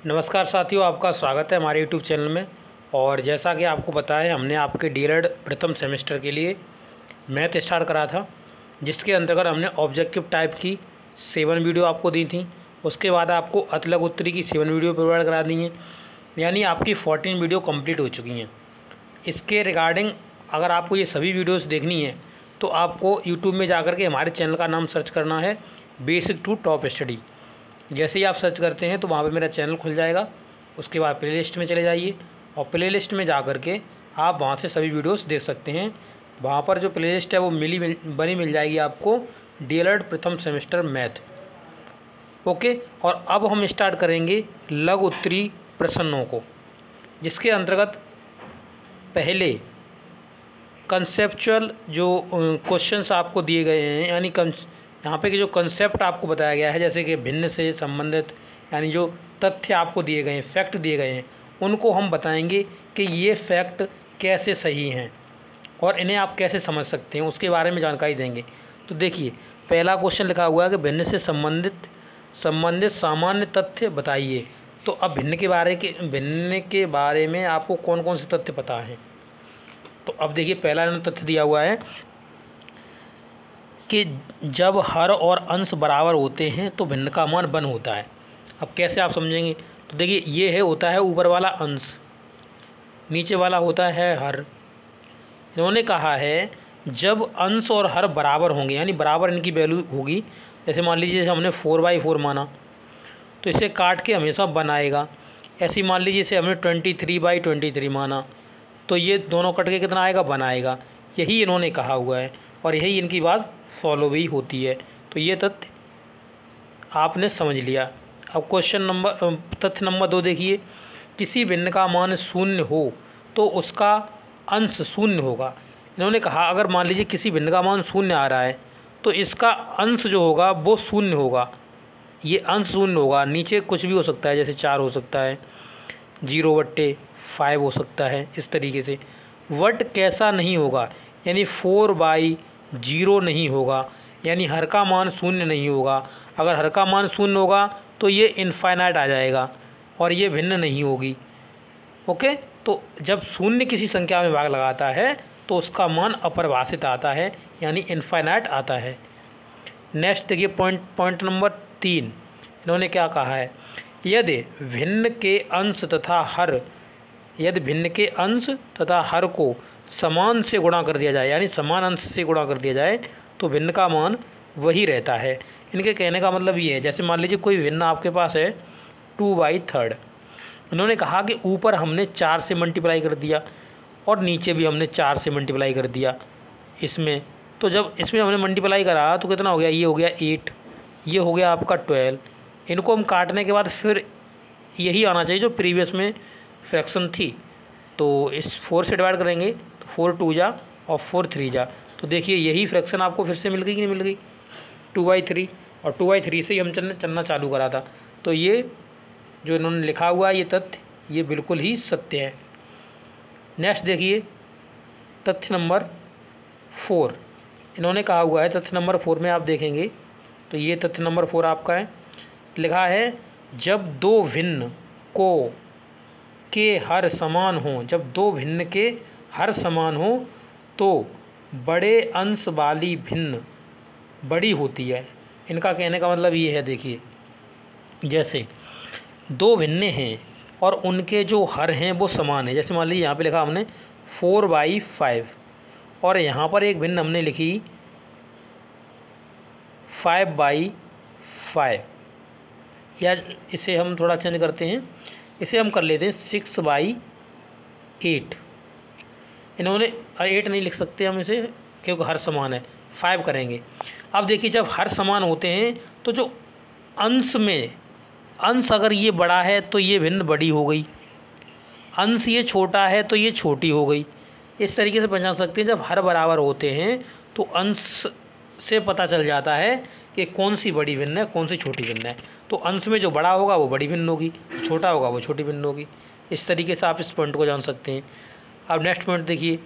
नमस्कार साथियों, आपका स्वागत है हमारे यूट्यूब चैनल में। और जैसा कि आपको पता है, हमने आपके डीएलएड प्रथम सेमेस्टर के लिए मैथ स्टार्ट करा था, जिसके अंतर्गत हमने ऑब्जेक्टिव टाइप की 7 वीडियो आपको दी थी। उसके बाद आपको अतलग उत्तरी की 7 वीडियो प्रोवाइड करा दी हैं, यानी आपकी 14 वीडियो कंप्लीट हो चुकी हैं। इसके रिगार्डिंग अगर आपको ये सभी वीडियोज़ देखनी है तो आपको यूट्यूब में जाकर के हमारे चैनल का नाम सर्च करना है, बेसिक टू टॉप स्टडी। जैसे ही आप सर्च करते हैं तो वहाँ पे मेरा चैनल खुल जाएगा। उसके बाद प्लेलिस्ट में चले जाइए और प्लेलिस्ट में जा कर के आप वहाँ से सभी वीडियोस देख सकते हैं। वहाँ पर जो प्लेलिस्ट है वो बनी मिल जाएगी आपको, डीएलएड प्रथम सेमेस्टर मैथ। ओके, और अब हम स्टार्ट करेंगे लघु उत्तरी प्रश्नों को, जिसके अंतर्गत पहले कंसेप्चुअल जो क्वेश्चंस आपको दिए गए हैं, यानी यहाँ पे कि जो कंसेप्ट आपको बताया गया है, जैसे कि भिन्न से संबंधित, यानी जो तथ्य आपको दिए गए हैं, फैक्ट दिए गए हैं, उनको हम बताएंगे कि ये फैक्ट कैसे सही हैं और इन्हें आप कैसे समझ सकते हैं, उसके बारे में जानकारी देंगे। तो देखिए, पहला क्वेश्चन लिखा हुआ है कि भिन्न से संबंधित सामान्य तथ्य बताइए। तो अब भिन्न के बारे में आपको कौन कौन से तथ्य पता हैं। तो अब देखिए, पहला तथ्य दिया हुआ है कि जब हर और अंश बराबर होते हैं तो भिन्न का मान 1 होता है। अब कैसे आप समझेंगे, तो देखिए, ये होता है ऊपर वाला अंश, नीचे वाला होता है हर। इन्होंने कहा है जब अंश और हर बराबर होंगे, यानी बराबर इनकी वैल्यू होगी। जैसे मान लीजिए हमने 4/4 माना तो इसे काट के हमेशा 1 आएगा। ऐसे मान लीजिए इसे हमने 23/23 माना तो ये दोनों कट के कितना आएगा, 1 आएगा। यही इन्होंने कहा हुआ है और यही इनकी बात फॉलो भी होती है। तो ये तथ्य आपने समझ लिया। अब तथ्य नंबर 2 देखिए, किसी भिन्न का मान 0 हो तो उसका अंश 0 होगा। इन्होंने कहा अगर मान लीजिए किसी भिन्न का मान 0 आ रहा है तो इसका अंश जो होगा वो 0 होगा। ये अंश 0 होगा, नीचे कुछ भी हो सकता है, जैसे 4 हो सकता है, 0/5 हो सकता है, इस तरीके से। वट कैसा नहीं होगा, यानी 4/0 नहीं होगा, यानी हर का मान 0 नहीं होगा। अगर हर का मान 0 होगा तो ये इनफाइनाइट आ जाएगा और ये भिन्न नहीं होगी। ओके, तो जब 0 किसी संख्या में भाग लगाता है तो उसका मान अपरिभाषित आता है, यानी इनफाइनाइट आता है। नेक्स्ट देखिए, पॉइंट नंबर 3, इन्होंने क्या कहा है, यदि भिन्न के अंश तथा हर को समान से गुणा कर दिया जाए, यानी समान अंश से गुणा कर दिया जाए तो भिन्न का मान वही रहता है। इनके कहने का मतलब ये है, जैसे मान लीजिए कोई भिन्न आपके पास है 2/3। इन्होंने कहा कि ऊपर हमने 4 से मल्टीप्लाई कर दिया और नीचे भी हमने 4 से मल्टीप्लाई कर दिया इसमें। तो जब इसमें हमने मल्टीप्लाई करा तो कितना हो गया, ये हो गया 8, ये हो गया आपका 12। इनको हम काटने के बाद फिर यही आना चाहिए जो प्रीवियस में फ्रैक्शन थी। तो इस 4 से डिवाइड करेंगे तो 4 2 जा और 4 3 जा। तो देखिए, यही फ्रैक्शन आपको फिर से मिल गई कि नहीं मिल गई, 2/3। और 2/3 से ही हम चलना चालू करा था। तो ये जो इन्होंने लिखा हुआ है ये तथ्य, ये बिल्कुल ही सत्य है। नेक्स्ट देखिए, तथ्य नंबर 4, इन्होंने कहा हुआ है, तथ्य नंबर 4 में आप देखेंगे तो ये तथ्य नंबर 4 आपका है। लिखा है जब दो भिन्न के हर समान हों, जब दो भिन्न के हर समान हो तो बड़े अंश वाली भिन्न बड़ी होती है। इनका कहने का मतलब ये है, देखिए, जैसे 2 भिन्न हैं और उनके जो हर हैं वो समान है। जैसे मान लीजिए यहाँ पे लिखा हमने 4/5 और यहाँ पर एक भिन्न हमने लिखी 5/5, या इसे हम थोड़ा चेंज करते हैं, इसे हम कर लेते हैं 6/8। इन्होंने 8 नहीं लिख सकते हम इसे, क्योंकि हर समान है, 5 करेंगे। अब देखिए, जब हर समान होते हैं तो जो अंश अगर ये बड़ा है तो ये भिन्न बड़ी हो गई, अंश ये छोटा है तो ये छोटी हो गई। इस तरीके से पहचान सकते हैं। जब हर बराबर होते हैं तो अंश से पता चल जाता है कि कौन सी बड़ी भिन्न है, कौन सी छोटी भिन्न है। तो अंश में जो बड़ा होगा वो बड़ी भिन्न होगी, छोटा होगा वो छोटी भिन्न होगी। इस तरीके से आप इस पॉइंट को जान सकते हैं। अब नेक्स्ट पॉइंट देखिए,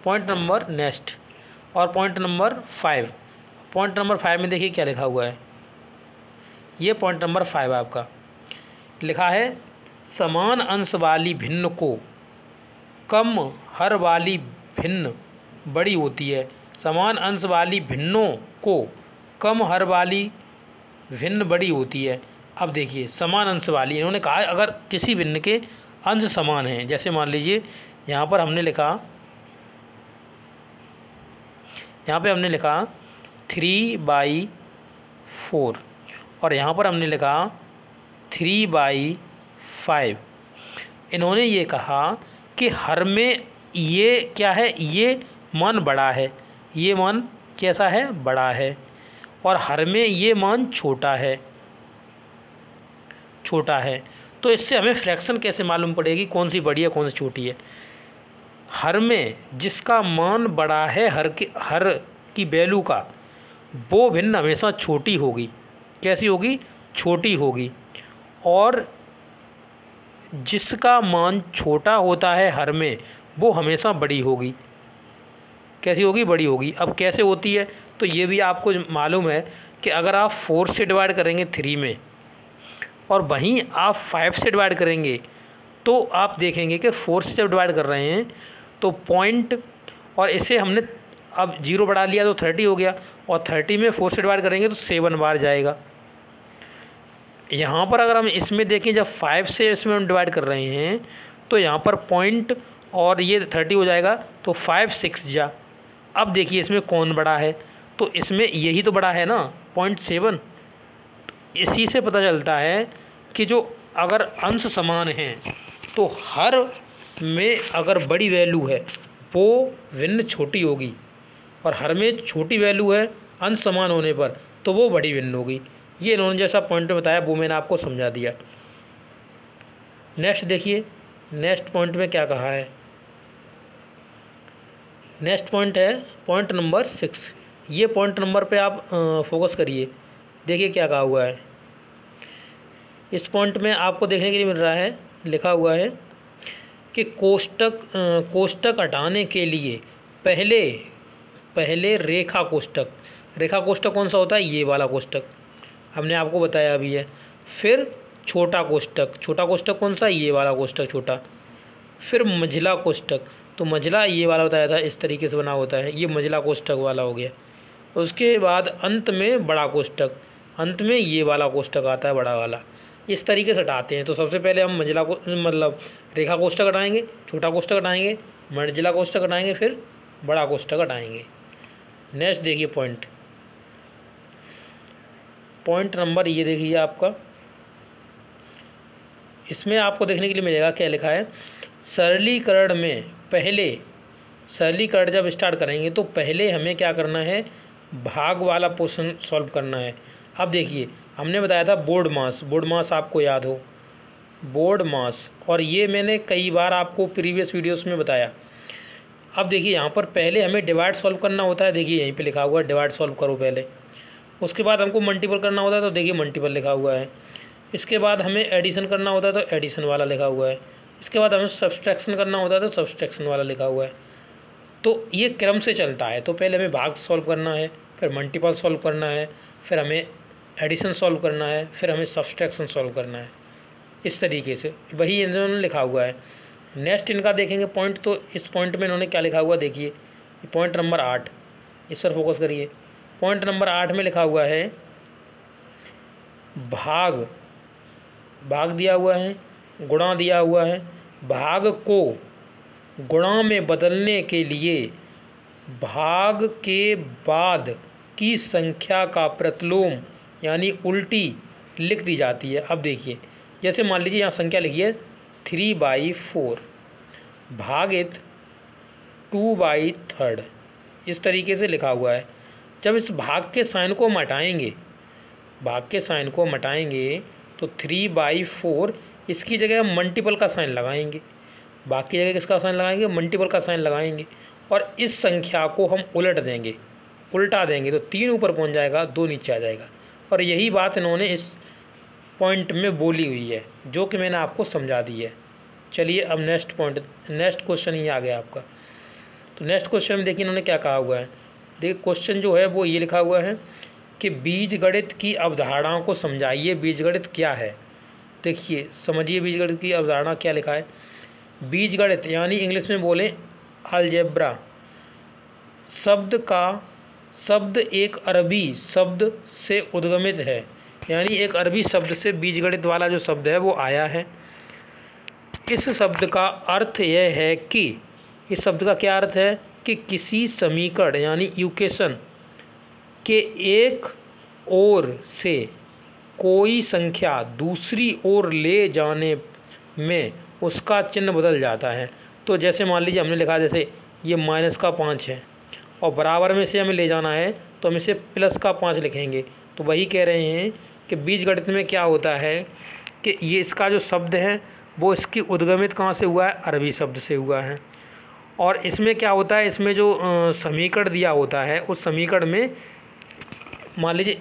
पॉइंट नंबर 5 में देखिए क्या लिखा हुआ है। ये पॉइंट नंबर 5 आपका, लिखा है समान अंश वाली भिन्न को कम हर वाली भिन्न बड़ी होती है। समान अंश वाली भिन्नों को कम हर वाली भिन्न बड़ी होती है। अब देखिए समान अंश वाली, इन्होंने कहा अगर किसी भिन्न के अंश समान हैं, जैसे मान लीजिए यहाँ पर हमने लिखा, यहाँ पे हमने लिखा 3/4 और यहाँ पर हमने लिखा 3/5। इन्होंने ये कहा कि हर में ये क्या है, ये मान बड़ा है, ये मान कैसा है, बड़ा है, और हर में ये मान छोटा है, छोटा है। तो इससे हमें फ्रैक्शन कैसे मालूम पड़ेगी कौन सी बड़ी है कौन सी छोटी है। हर में जिसका मान बड़ा है, हर की वैल्यू का, वो भिन्न हमेशा छोटी होगी। कैसी होगी, छोटी होगी। और जिसका मान छोटा होता है हर में, वो हमेशा बड़ी होगी। कैसी होगी, बड़ी होगी। अब कैसे होती है, तो ये भी आपको मालूम है कि अगर आप 4 से डिवाइड करेंगे 3 में और वहीं आप 5 से डिवाइड करेंगे, तो आप देखेंगे कि 4 से जब डिवाइड कर रहे हैं तो पॉइंट, और इसे हमने अब 0 बढ़ा लिया तो 30 हो गया, और 30 में 4 से डिवाइड करेंगे तो 7 बार जाएगा। यहाँ पर अगर हम इसमें देखें, जब 5 से इसमें हम डिवाइड कर रहे हैं तो यहाँ पर पॉइंट और ये 30 हो जाएगा, तो 5 6 जा। अब देखिए इसमें कौन बड़ा है, तो इसमें यही तो बड़ा है ना, 0.7। इसी से पता चलता है कि जो अगर अंश समान हैं तो हर में अगर बड़ी वैल्यू है वो भिन्न छोटी होगी, और हर में छोटी वैल्यू है अंश समान होने पर तो वो बड़ी भिन्न होगी। ये इन्होंने जैसा पॉइंट में बताया वो मैंने आपको समझा दिया। नेक्स्ट देखिए, नेक्स्ट पॉइंट में क्या कहा है। नेक्स्ट पॉइंट है पॉइंट नंबर 6। ये पॉइंट नंबर पे आप फोकस करिए, देखिए क्या कहा हुआ है। इस पॉइंट में आपको देखने के लिए मिल रहा है, लिखा हुआ है कि कोष्टक हटाने के लिए पहले रेखा कोष्टक, रेखा कोष्टक कौन सा होता है, ये वाला कोष्टक हमने आपको बताया अभी है। फिर छोटा कोष्टक, छोटा कोष्टक कौन सा, ये वाला कोष्टक छोटा। फिर मंझला कोष्टक, तो मंझला ये वाला बताया था, इस तरीके से बना होता है, ये मंझला कोष्टक वाला हो गया। उसके बाद अंत में बड़ा कोष्टक, अंत में ये वाला कोष्टक आता है बड़ा वाला। इस तरीके से हटाते हैं। तो सबसे पहले हम मंझला को मतलब रेखा कोष्टक हटाएंगे, छोटा कोष्टक हटाएंगे, मंझला कोष्टक हटाएंगे, फिर बड़ा कोष्टक हटाएंगे। नेक्स्ट देखिए पॉइंट नंबर, ये देखिए आपका, इसमें आपको देखने के लिए मिलेगा क्या लिखा है। सरलीकरण में पहले, सरलीकरण जब स्टार्ट करेंगे तो पहले हमें क्या करना है, भाग वाला पोर्शन सॉल्व करना है। अब देखिए हमने बताया था बोर्ड मास आपको याद हो, बोर्ड मास, और ये मैंने कई बार आपको प्रीवियस वीडियोस में बताया। अब देखिए यहाँ पर पहले हमें डिवाइड सॉल्व करना होता है, देखिए यहीं पे लिखा हुआ है डिवाइड सॉल्व करो पहले। उसके बाद हमको मल्टीपल करना होता है, तो देखिए मल्टीपल लिखा हुआ है। इसके बाद हमें एडिशन करना होता है तो एडिशन वाला लिखा हुआ है। इसके बाद हमें सब्सट्रैक्शन करना होता है तो सब्सट्रैक्शन वाला लिखा हुआ है। तो ये क्रम से चलता है। तो पहले हमें भाग सॉल्व करना है, फिर मल्टीपल सॉल्व करना है, फिर हमें एडिशन सॉल्व करना है, फिर हमें सब्सट्रैक्शन सॉल्व करना है। इस तरीके से वही इन्होंने लिखा हुआ है। नेक्स्ट इनका देखेंगे पॉइंट, तो इस पॉइंट में इन्होंने क्या लिखा हुआ देखिए, पॉइंट नंबर 8, इस पर फोकस करिए। पॉइंट नंबर 8 में लिखा हुआ है भाग दिया हुआ है, गुणा दिया हुआ है। भाग को गुणा में बदलने के लिए भाग के बाद की संख्या का प्रतिलोम यानी उल्टी लिख दी जाती है। अब देखिए जैसे मान लीजिए यहाँ संख्या लिखी है 3/4 भागित 2/3, इस तरीके से लिखा हुआ है। जब इस भाग के साइन को हम हटाएंगे, भाग के साइन को हम हटाएंगे तो 3/4 इसकी जगह हम मल्टीपल का साइन लगाएंगे, बाकी जगह किसका साइन लगाएंगे, मल्टीपल का साइन लगाएंगे, और इस संख्या को हम उलट देंगे, उल्टा देंगे, तो 3 ऊपर पहुंच जाएगा, 2 नीचे आ जाएगा। और यही बात इन्होंने इस पॉइंट में बोली हुई है, जो कि मैंने आपको समझा दी है। चलिए अब नेक्स्ट पॉइंट, नेक्स्ट क्वेश्चन ही आ गया आपका। तो नेक्स्ट क्वेश्चन में देखिए इन्होंने क्या कहा हुआ है। देखिए क्वेश्चन जो है वो ये लिखा हुआ है कि बीजगणित की अवधारणाओं को समझाइए। बीजगणित क्या है, देखिए समझिए बीजगणित की अवधारणा क्या लिखा है। बीजगणित यानी इंग्लिश में बोलें अलजेब्रा, शब्द एक अरबी शब्द से उद्गमित है, यानी एक अरबी शब्द से बीजगणित वाला जो शब्द है वो आया है। इस शब्द का अर्थ यह है कि इस शब्द का क्या अर्थ है कि किसी समीकरण यानी इक्वेशन के एक ओर से कोई संख्या दूसरी ओर ले जाने में उसका चिन्ह बदल जाता है। तो जैसे मान लीजिए हमने लिखा, जैसे ये -5 है और बराबर में से हमें ले जाना है तो हम इसे +5 लिखेंगे। तो वही कह रहे हैं कि बीजगणित में क्या होता है कि ये इसका जो शब्द है वो इसकी उद्गमित कहाँ से हुआ है, अरबी शब्द से हुआ है। और इसमें क्या होता है, इसमें जो समीकरण दिया होता है उस समीकरण में मान लीजिए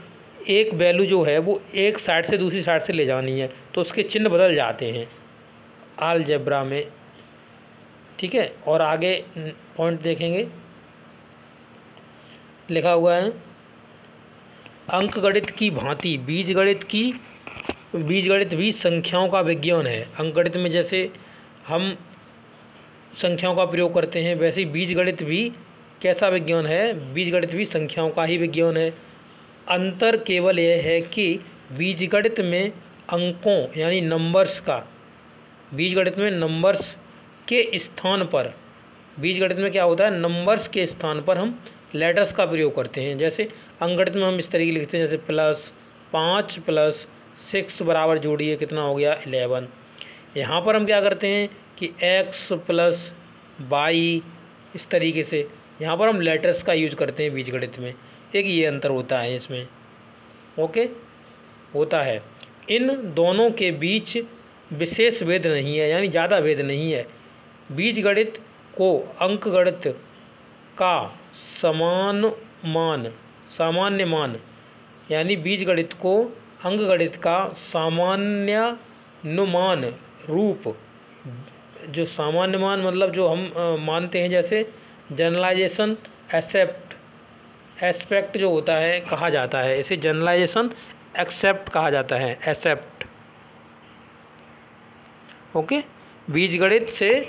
एक वैल्यू जो है वो एक साइड से दूसरी साइड से ले जानी है तो उसके चिन्ह बदल जाते हैं अलजेब्रा में, ठीक है। और आगे पॉइंट देखेंगे, लिखा हुआ है अंकगणित की भांति बीजगणित भी संख्याओं का विज्ञान है। अंकगणित में जैसे हम संख्याओं का प्रयोग करते हैं वैसे ही बीजगणित भी कैसा विज्ञान है, बीजगणित भी संख्याओं का ही विज्ञान है। अंतर केवल यह है कि बीजगणित में अंकों यानी नंबर्स का, बीजगणित में नंबर्स के स्थान पर, बीजगणित में क्या होता है नंबर्स के स्थान पर हम लेटर्स का प्रयोग करते हैं। जैसे अंकगणित में हम इस तरीके लिखते हैं, जैसे +5 + 6 बराबर जोड़िए कितना हो गया 11। यहाँ पर हम क्या करते हैं कि x + y, इस तरीके से यहाँ पर हम लेटर्स का यूज करते हैं बीजगणित में। एक ये अंतर होता है इसमें, ओके होता है। इन दोनों के बीच विशेष भेद नहीं है, यानी ज़्यादा भेद नहीं है। बीजगणित को अंकगणित का सामान्य मान यानी बीजगणित को अंकगणित का सामान्यानुमान रूप, जो सामान्य मान मतलब जो हम मानते हैं, जैसे जनरलाइजेशन एस्पेक्ट जो होता है कहा जाता है, इसे जनरलाइजेशन एक्सेप्ट कहा जाता है, एक्सेप्ट, ओके। बीजगणित से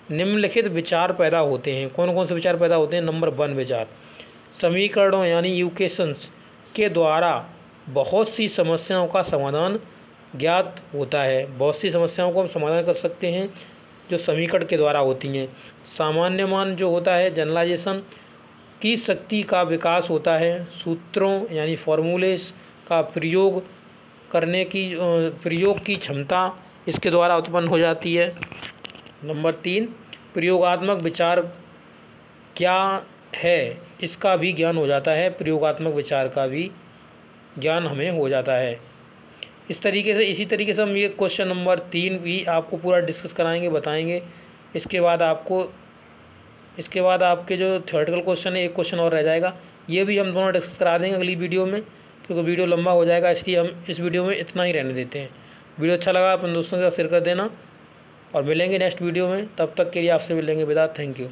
निम्नलिखित विचार पैदा होते हैं। कौन कौन से विचार पैदा होते हैं? नंबर 1 विचार, समीकरणों यानी इक्वेशंस के द्वारा बहुत सी समस्याओं का समाधान ज्ञात होता है। बहुत सी समस्याओं को हम समाधान कर सकते हैं जो समीकरण के द्वारा होती हैं। सामान्य मान जो होता है जनरलाइजेशन की शक्ति का विकास होता है। सूत्रों यानी फॉर्मूलेस का प्रयोग की क्षमता इसके द्वारा उत्पन्न हो जाती है। नंबर 3 प्रयोगात्मक विचार क्या है इसका भी ज्ञान हो जाता है, प्रयोगात्मक विचार का भी ज्ञान हमें हो जाता है। इसी तरीके से हम ये क्वेश्चन नंबर 3 भी आपको पूरा डिस्कस कराएंगे, बताएंगे। इसके बाद आपके जो थ्योरेटिकल क्वेश्चन है एक क्वेश्चन और रह जाएगा, ये भी हम दोनों डिस्कस करा देंगे अगली वीडियो में, क्योंकि वीडियो लंबा हो जाएगा, इसलिए हम इस वीडियो में इतना ही रहने देते हैं। वीडियो अच्छा लगा अपने दोस्तों के साथ शेयर कर देना और मिलेंगे नेक्स्ट वीडियो में। तब तक के लिए आपसे मिलेंगे, विदा, थैंक यू।